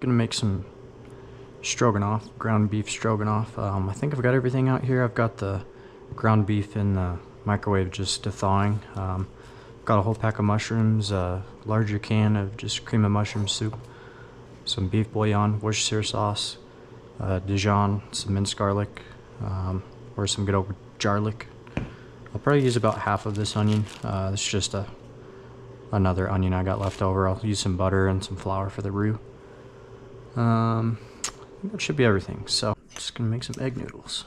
gonna make some stroganoff, ground beef stroganoff. I think I've got everything out here. I've got the ground beef in the microwave just thawing. Got a whole pack of mushrooms, a larger can of just cream of mushroom soup, some beef bouillon, Worcestershire sauce, Dijon, some minced garlic, or some good old garlic. I'll probably use about half of this onion. This is just another onion I got left over. I'll use some butter and some flour for the roux. That should be everything. So I'm just gonna make some egg noodles.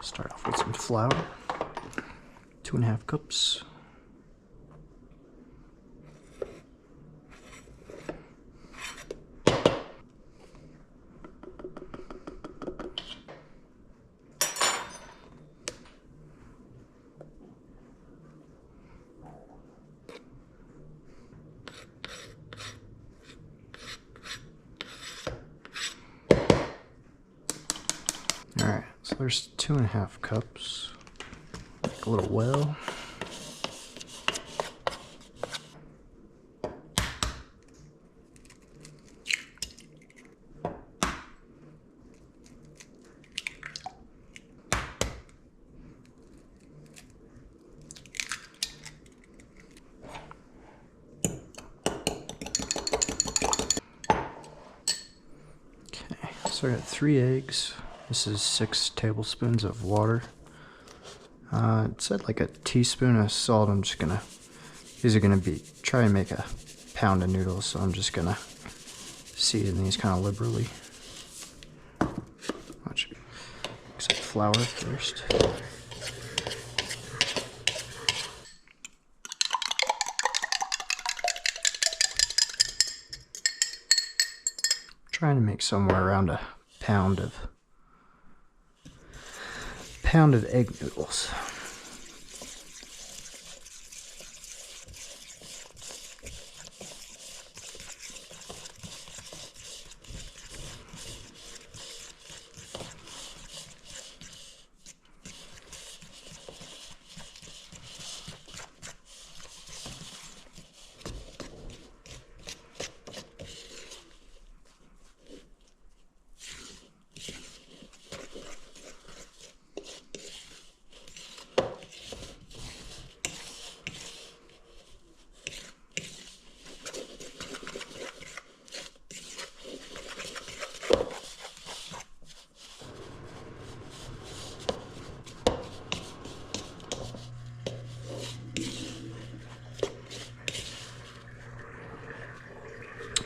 Start off with some flour, 2.5 cups. Alright, so there's 2.5 cups. A little well. Okay, so I got 3 eggs. This is 6 tablespoons of water. It said like a teaspoon of salt. These are gonna be, try and make a pound of noodles, so I'm just gonna season these kind of liberally. Mix up flour first. Trying to make somewhere around a pound of egg noodles.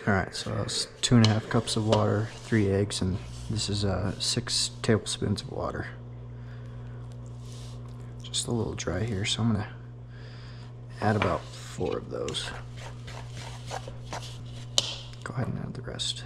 Alright, so that's 2.5 cups of water, 3 eggs, and this is 6 tablespoons of water. Just a little dry here, so I'm going to add about 4 of those. Go ahead and add the rest.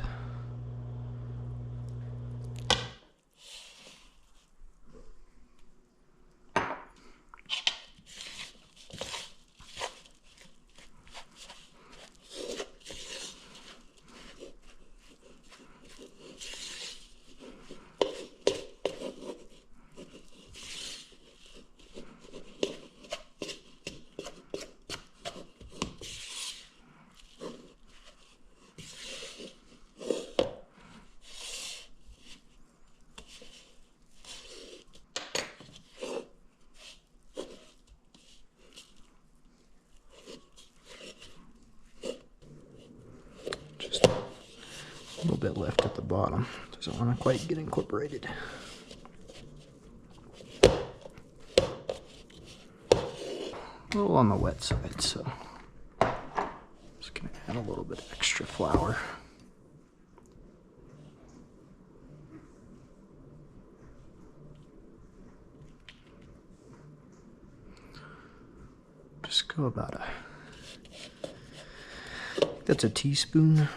A little bit left at the bottom. Doesn't want to quite get incorporated. A little on the wet side, so just gonna add a little bit extra flour. Just go about that's a teaspoon.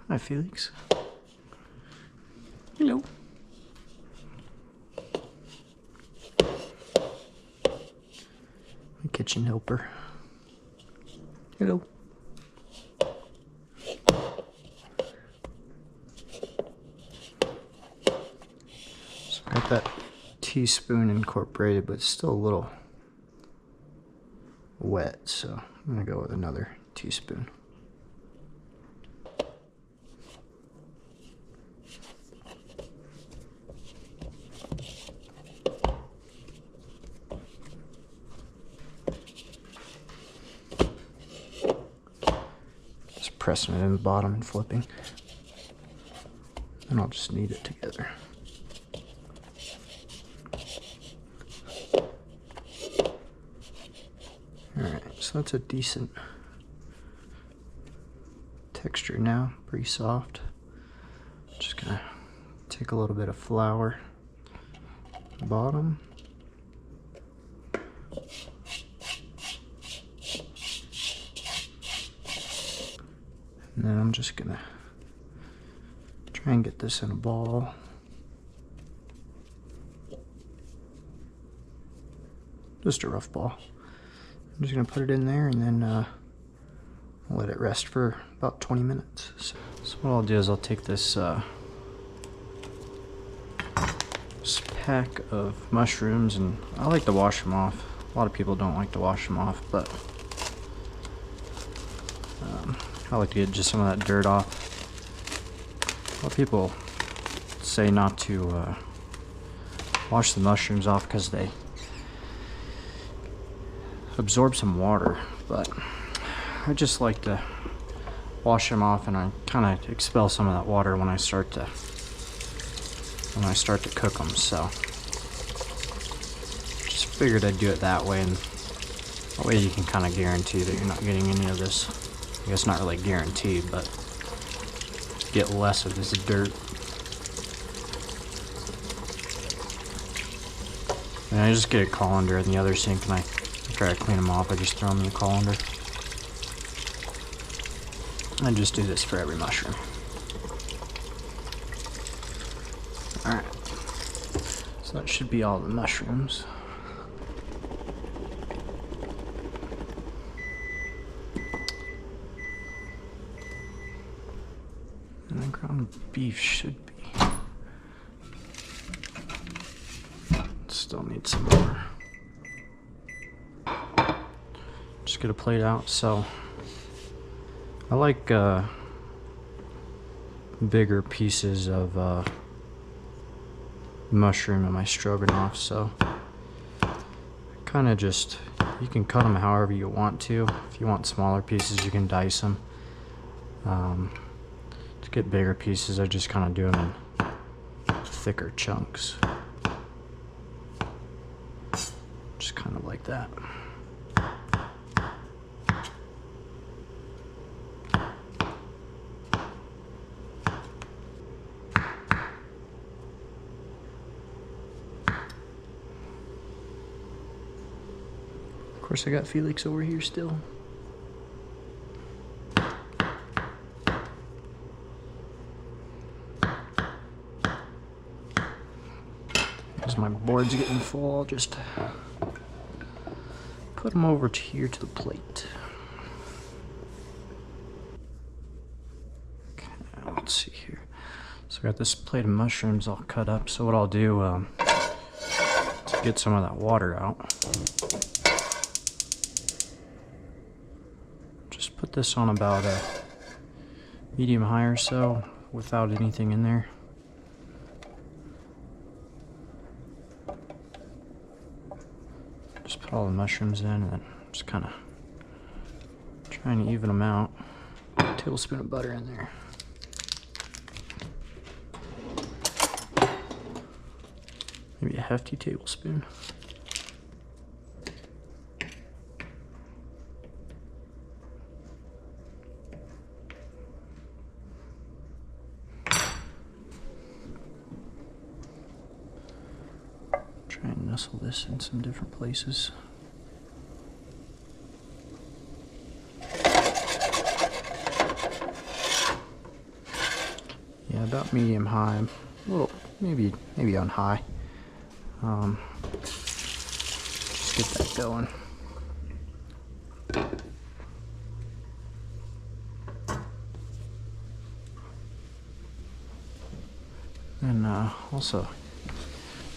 Hi, Felix. Hello. My kitchen helper. Hello. So I got that teaspoon incorporated, but it's still a little wet, so I'm gonna go with another teaspoon. Just pressing it in the bottom and flipping. And I'll just knead it together. Alright, so that's a decent texture now, pretty soft. Just gonna take a little bit of flour, bottom. And then I'm just gonna try and get this in a ball. Just a rough ball. I'm just gonna put it in there and then let it rest for about 20 minutes. So what I'll do is I'll take this pack of mushrooms, and I like to wash them off. A lot of people don't like to wash them off, but I like to get just some of that dirt off. A lot of people say not to wash the mushrooms off because they absorb some water, but I just like to wash them off, and I kind of expel some of that water when I start to cook them. So just figured I'd do it that way, and that way you can kind of guarantee that you're not getting any of this. I guess not really guaranteed, but get less of this dirt. And I just get a colander in the other sink, and I try to clean them off. I just throw them in the colander. I just do this for every mushroom. Alright, so that should be all the mushrooms. And the ground beef should be. Still need some more. Just get a plate out. So I like bigger pieces of mushroom in my stroganoff, so kind of just, you can cut them however you want to. If you want smaller pieces, you can dice them. To get bigger pieces, I just kind of do them in thicker chunks. Just kind of like that. Of course, I got Felix over here still. As my board's getting full, I'll just put them over to here to the plate. Okay, let's see here. So I got this plate of mushrooms all cut up. So what I'll do to get some of that water out, just put this on about a medium high or so without anything in there. Just put all the mushrooms in and then just kind of trying to even them out. A tablespoon of butter in there. Maybe a hefty tablespoon. Try and nestle this in some different places. Yeah, about medium high. A little, maybe on high. Just get that going. And also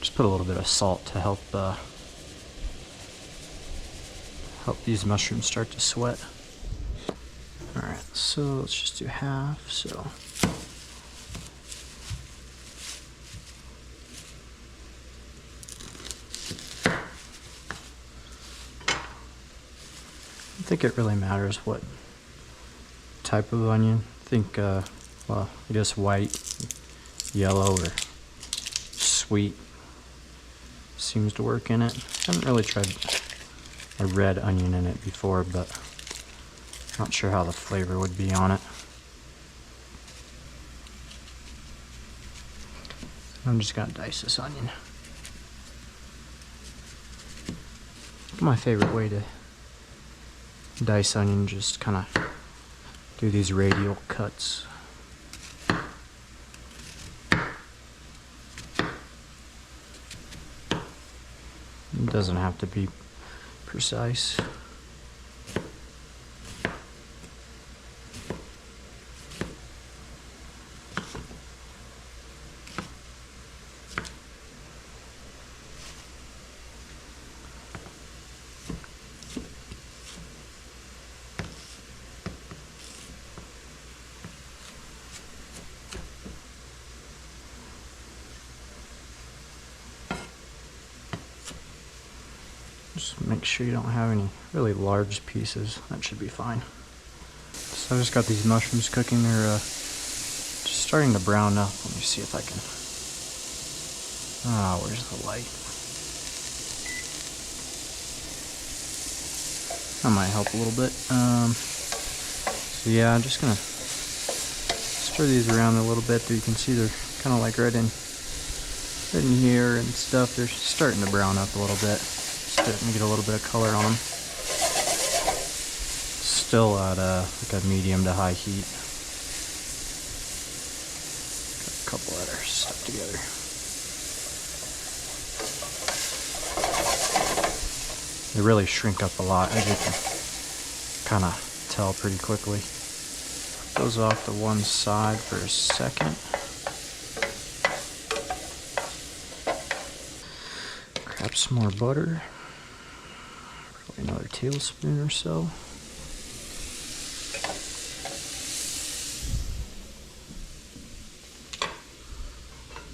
Just put a little bit of salt to help these mushrooms start to sweat. Alright, so let's just do half. So I think it really matters what type of onion. I think, well, I guess white, yellow, or sweet seems to work in it. I haven't really tried a red onion in it before, but not sure how the flavor would be on it. I'm just gonna dice this onion. My favorite way to dice onion, just kind of do these radial cuts. It doesn't have to be precise. Just make sure you don't have any really large pieces. That should be fine. So I just got these mushrooms cooking. They're just starting to brown up. Let me see if I can. Ah, where's the light? That might help a little bit. So yeah, I'm just gonna stir these around a little bit. So you can see they're kind of like right in here and stuff. They're starting to brown up a little bit. Starting to get a little bit of color on them. Still at like a medium to high heat. Got a couple that are stuck together. They really shrink up a lot, as you can kind of tell pretty quickly. Those off to one side for a second. Grab some more butter. Probably another tablespoon or so.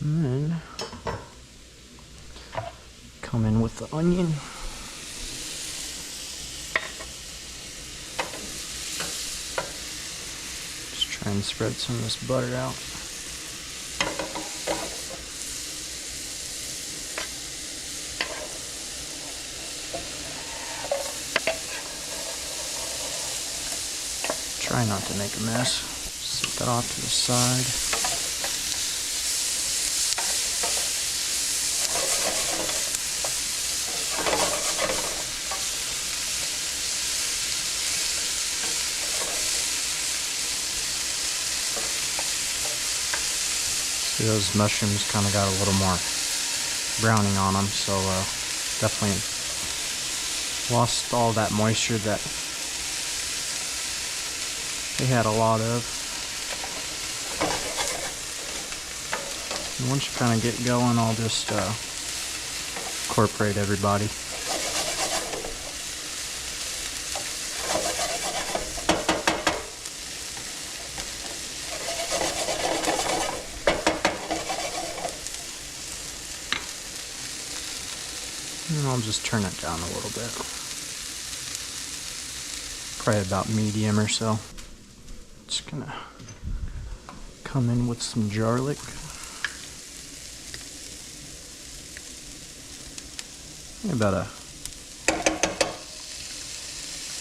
And then come in with the onion. Just try and spread some of this butter out. Try not to make a mess. Set that off to the side. See, those mushrooms kind of got a little more browning on them, so definitely lost all that moisture that they had a lot of. And once you kind of get going, I'll just incorporate everybody. And I'll just turn it down a little bit. Probably about medium or so. Just gonna come in with some garlic. About a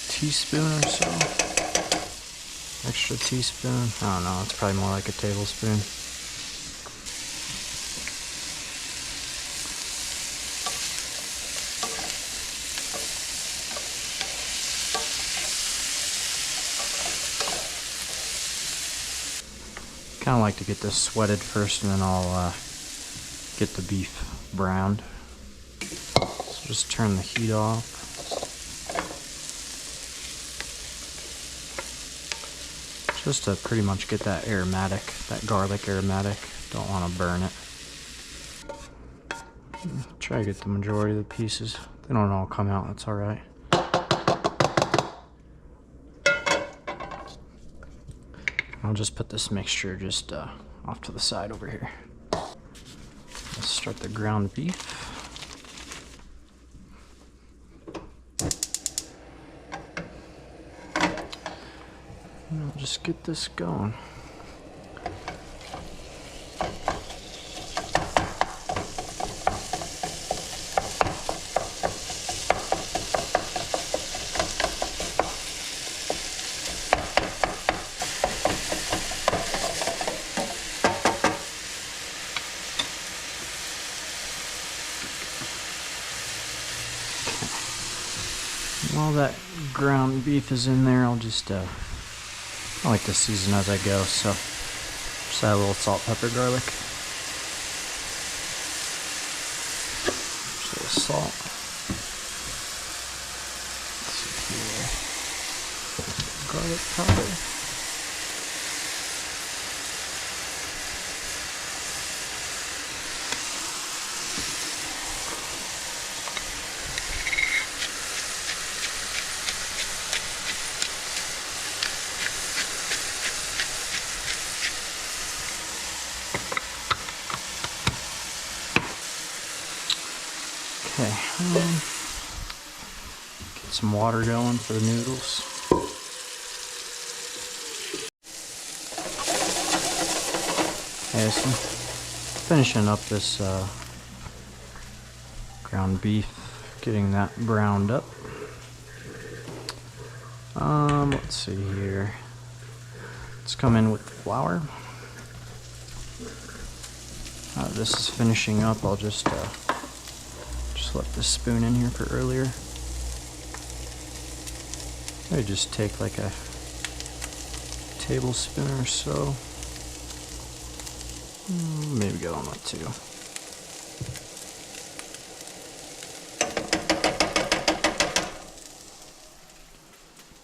teaspoon or so. Extra teaspoon. I don't know, it's probably more like a tablespoon. Kind of like to get this sweated first, and then I'll get the beef browned. So just turn the heat off. Just to pretty much get that aromatic, that garlic aromatic. Don't want to burn it. Try to get the majority of the pieces. They don't all come out, that's alright. I'll just put this mixture just off to the side over here. Let's start the ground beef. And I'll just get this going. While that ground beef is in there, I'll just, I like to season as I go, so just add a little salt, pepper, garlic. Just a little salt. Let's see here. Garlic powder. Okay, get some water going for the noodles. Okay, so finishing up this ground beef, getting that browned up. Let's see here. Let's come in with the flour. This is finishing up. I'll just left this spoon in here for earlier. I just take like a tablespoon or so. Maybe go on that too.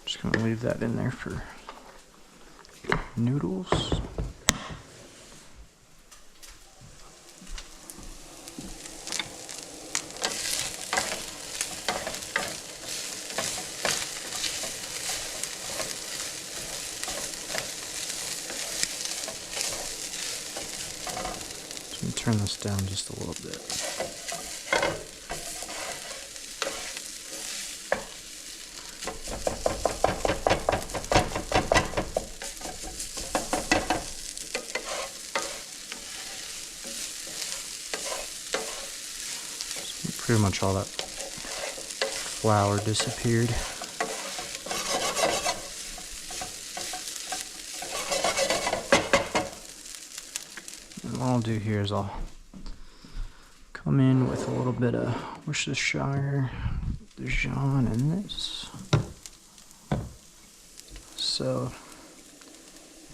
Just gonna leave that in there for noodles. Turn this down just a little bit. Pretty much all that flour disappeared. And what I'll do here is I'll come in with a little bit of Worcestershire, Dijon, and this. So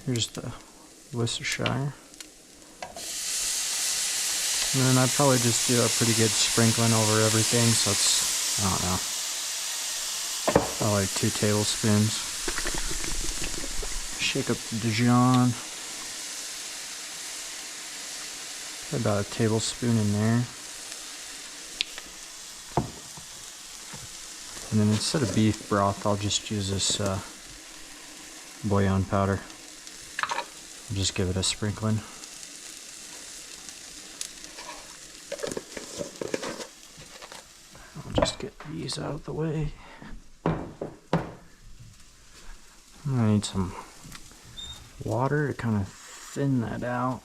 here's the Worcestershire. And then I'd probably just do a pretty good sprinkling over everything, so it's, I don't know, probably like 2 tablespoons. Shake up the Dijon. Put about a tablespoon in there. And then instead of beef broth, I'll just use this bouillon powder. I'll just give it a sprinkling. Just get these out of the way. I'm gonna need some water to kind of thin that out.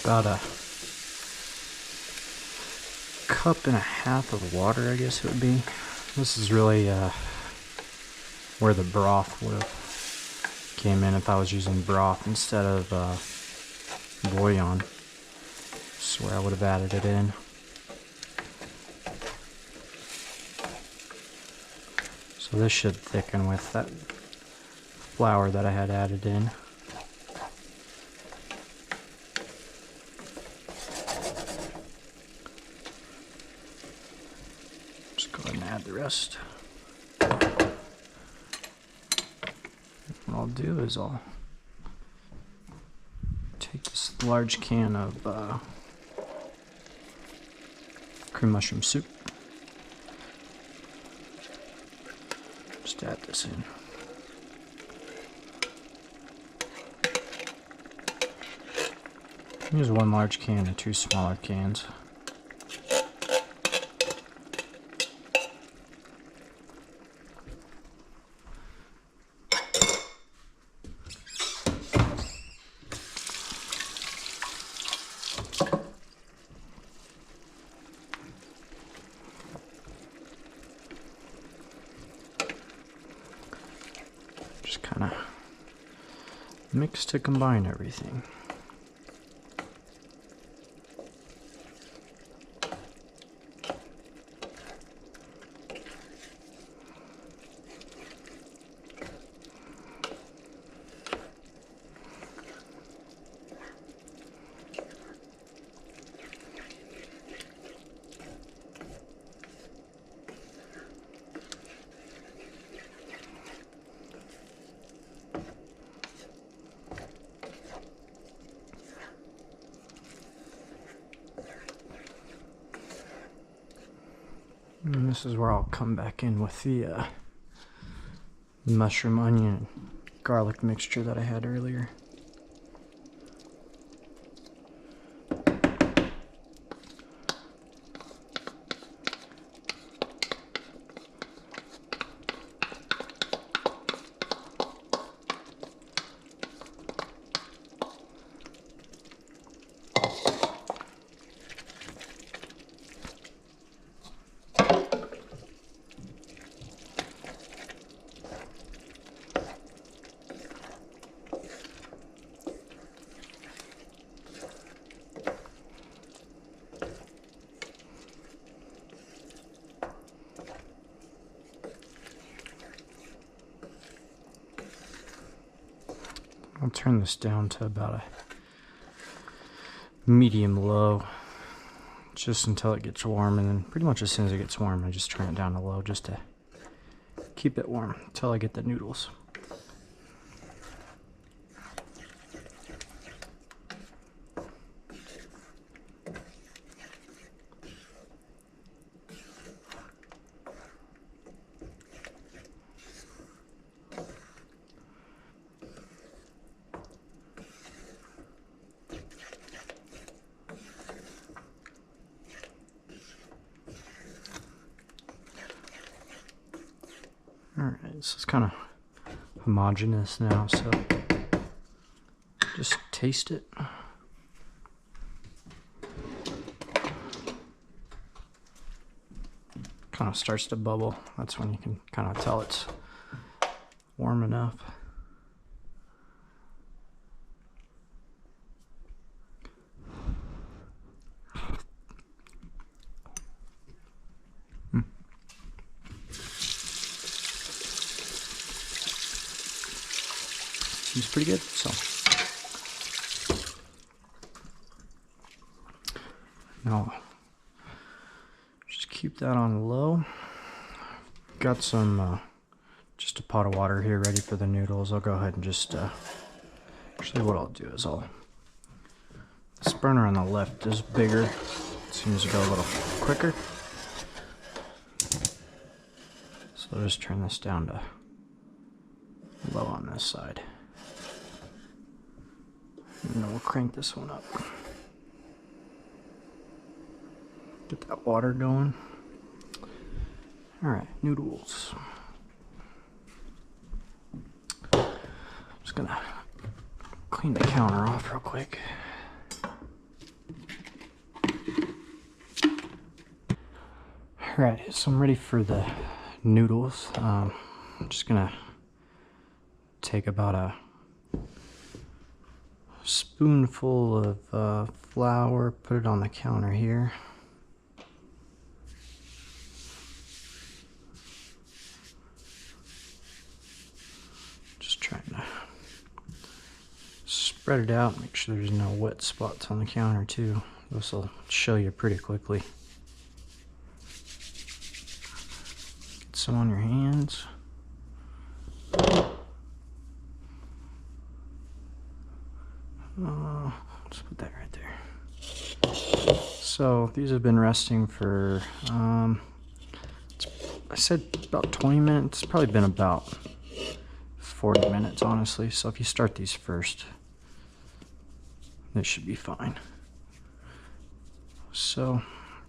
About a cup and a half of water, I guess it would be. This is really where the broth would have came in if I was using broth instead of bouillon. This is where I would have added it in. So this should thicken with that flour that I had added in. Just go ahead and add the rest. What I'll do is I'll take this large can of cream mushroom soup. Just add this in. Use one large can and 2 smaller cans. Just kind of mix to combine everything. And this is where I'll come back in with the mushroom, onion, garlic mixture that I had earlier. I'll turn this down to about a medium-low, just until it gets warm, and then pretty much as soon as it gets warm, I just turn it down to low just to keep it warm until I get the noodles. Alright, so it's kind of homogeneous now, so just taste it. Kind of starts to bubble. That's when you can kind of tell it's warm enough. Seems pretty good, so now just keep that on low. Got some just a pot of water here ready for the noodles. I'll go ahead and just actually what I'll do is this burner on the left is bigger, it seems to go a little quicker, so I'll just turn this down to low on this side. And then we'll crank this one up. Get that water going. Alright, noodles. Just gonna clean the counter off real quick. Alright, so I'm ready for the noodles. I'm just gonna take about a spoonful of flour, put it on the counter here. Just trying to spread it out, make sure there's no wet spots on the counter too. This will show you pretty quickly. Get some on your hands. Let's put that right there. So these have been resting for, I said about 20 minutes. It's probably been about 40 minutes, honestly. So if you start these first, this should be fine. So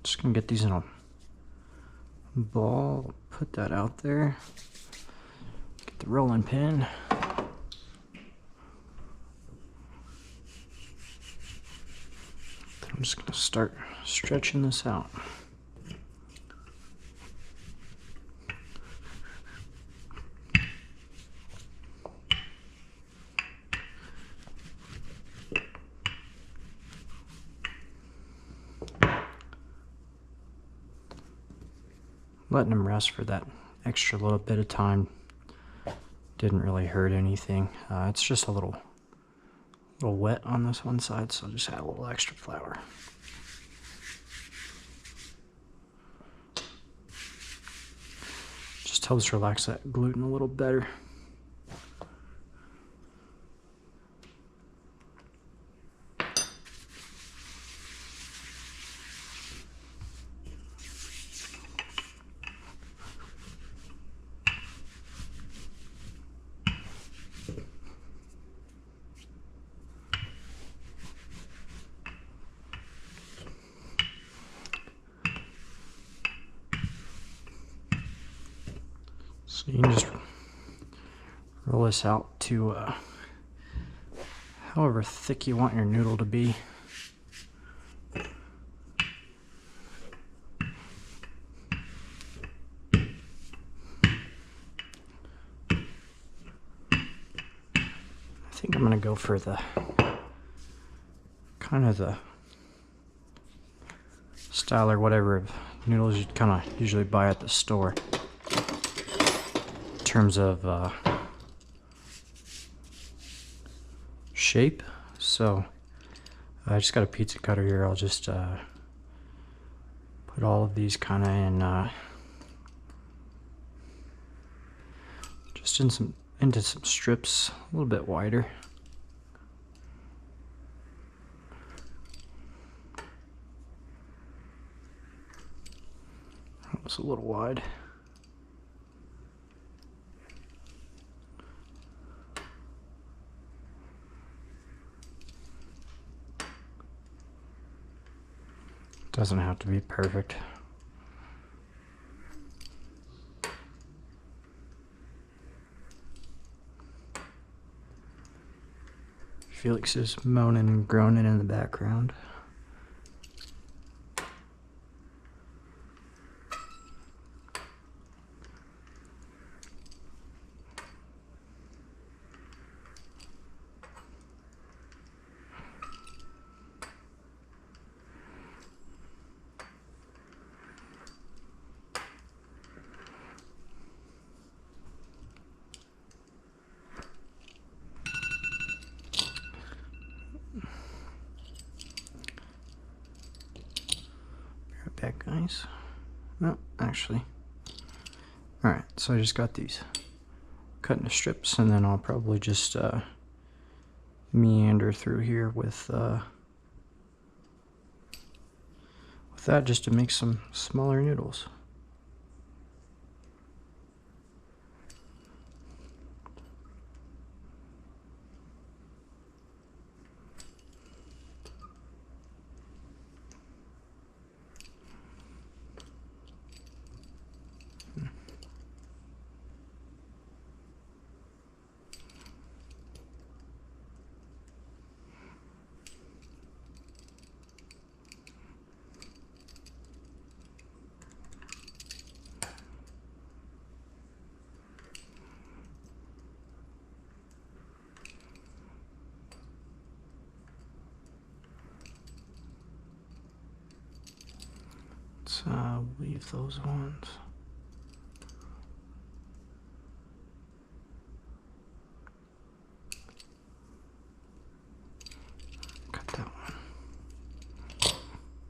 just gonna get these in a ball, put that out there, get the rolling pin. I'm just gonna start stretching this out. Letting them rest for that extra little bit of time didn't really hurt anything. It's just a little wet on this one side, so just add a little extra flour. Just helps relax that gluten a little better. So you can just roll this out to however thick you want your noodle to be. I think I'm gonna go for the kind of the style or whatever of noodles you'd kind of usually buy at the store. In terms of shape, so I just got a pizza cutter here. I'll just put all of these kind of in just into some strips, a little bit wider. That was a little wide. Doesn't have to be perfect. Felix is moaning and groaning in the background. Back, guys. No, actually. Alright, so I just got these cut into strips, and then I'll probably just meander through here with that just to make some smaller noodles. Leave those ones. Cut that one.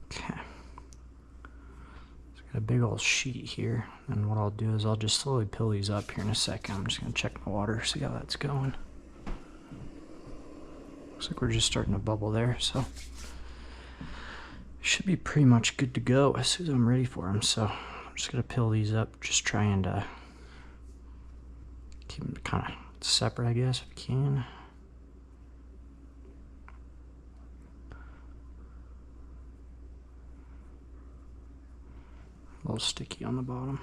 Okay. So got a big old sheet here, and what I'll do is I'll just slowly peel these up here in a second. I'm just gonna check my water, see how that's going. Looks like we're just starting to bubble there, so should be pretty much good to go as soon as I'm ready for them. So I'm just gonna peel these up, just trying to keep them kind of separate, I guess, if you can. A little sticky on the bottom.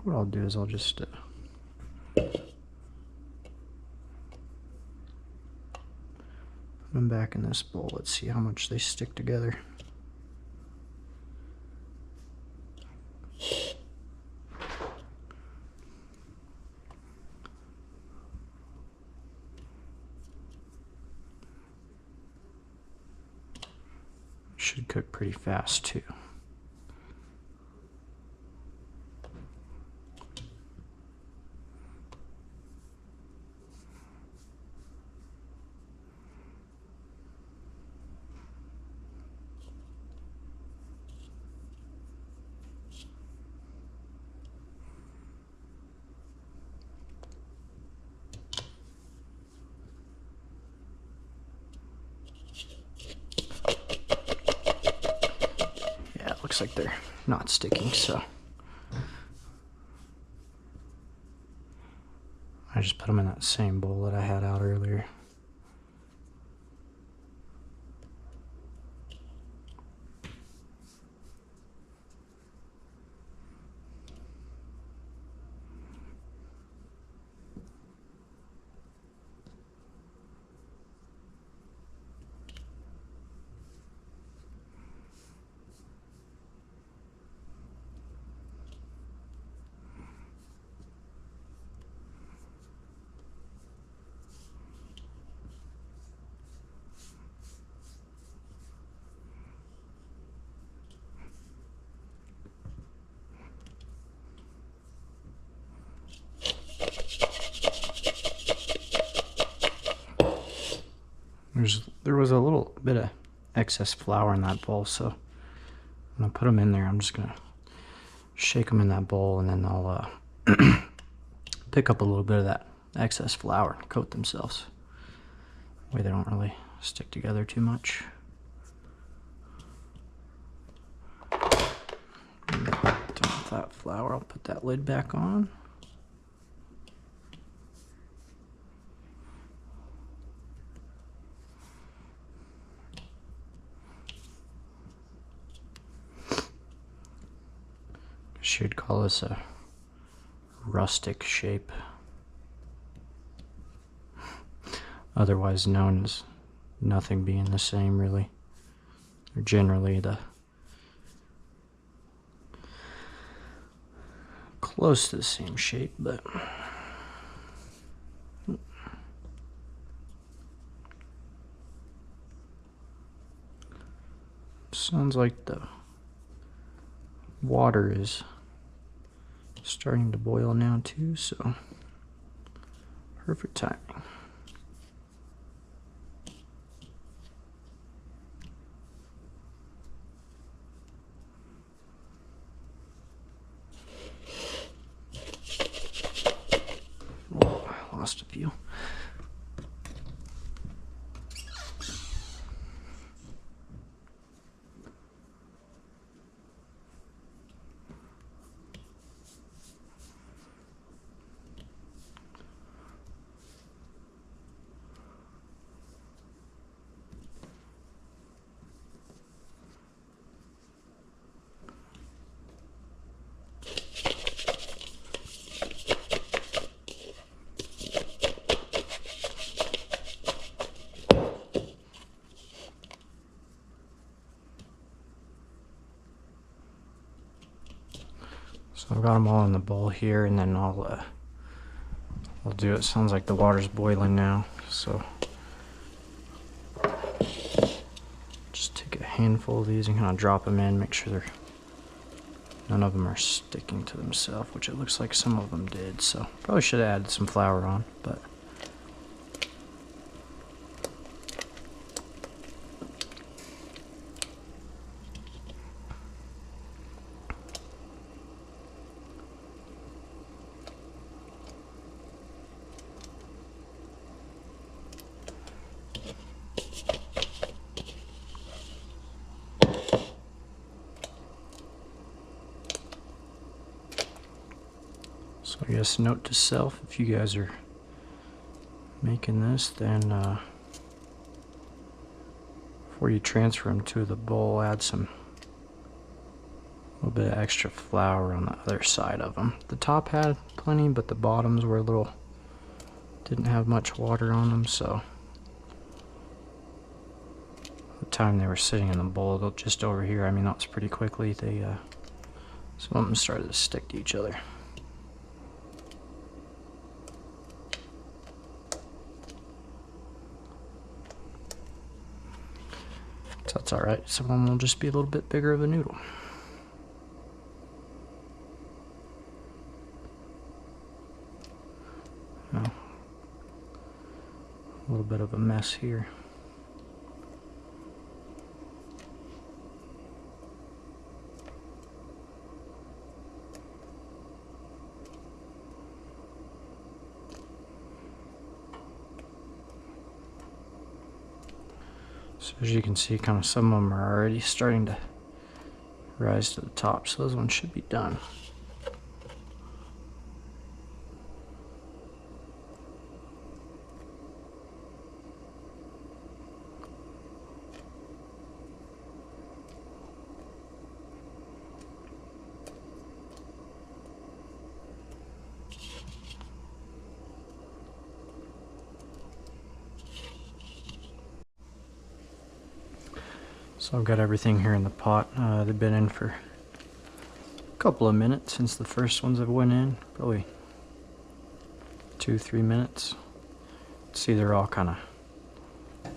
What I'll do is I'll just put them back in this bowl. Let's see how much they stick together. Should cook pretty fast too. Looks like they're not sticking, so I just put them in that same bowl that I had out earlier. There was a little bit of excess flour in that bowl, so when I put them in there, I'm just gonna shake them in that bowl, and then I'll pick up a little bit of that excess flour and coat themselves. That way they don't really stick together too much. Done with that flour, I'll put that lid back on. Should call this a rustic shape, otherwise known as nothing being the same, really. They're generally the close to the same shape, but sounds like the water is starting to boil now too, so perfect timing. Oh, I lost a few. So I've got them all in the bowl here, and then I'll do it. Sounds like the water's boiling now, so handful of these and kind of drop them in, make sure none of them are sticking to themselves, which it looks like some of them did. So probably should have added some flour on, but so I guess note to self, if you guys are making this, then before you transfer them to the bowl, add a little bit of extra flour on the other side of them. The top had plenty, but the bottoms were didn't have much water on them, so the time they were sitting in the bowl, just over here, I mean, that was pretty quickly, some of them started to stick to each other. So that's alright, some of them will just be a little bit bigger of a noodle. Now, a little bit of a mess here. So as you can see, kind of some of them are already starting to rise to the top, so those ones should be done. So I've got everything here in the pot. They've been in for a couple of minutes since the first ones have went in, probably 2-3 minutes. See, they're all kind of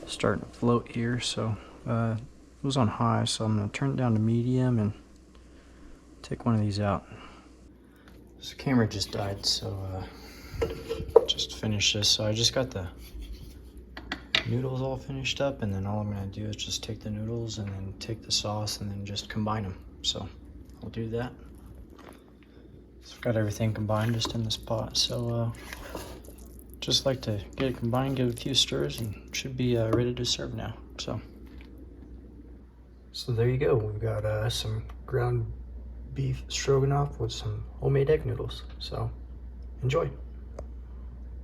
starting to float here, so it was on high, so I'm going to turn it down to medium and take one of these out. This camera just died, so just finish this. So I just got the noodles all finished up, and then all I'm going to do is just take the noodles and then take the sauce and then just combine them. So I'll do that. So I've got everything combined just in this pot, so just like to get it combined, give it a few stirs, and it should be ready to serve now. So there you go. We've got some ground beef stroganoff with some homemade egg noodles. So enjoy.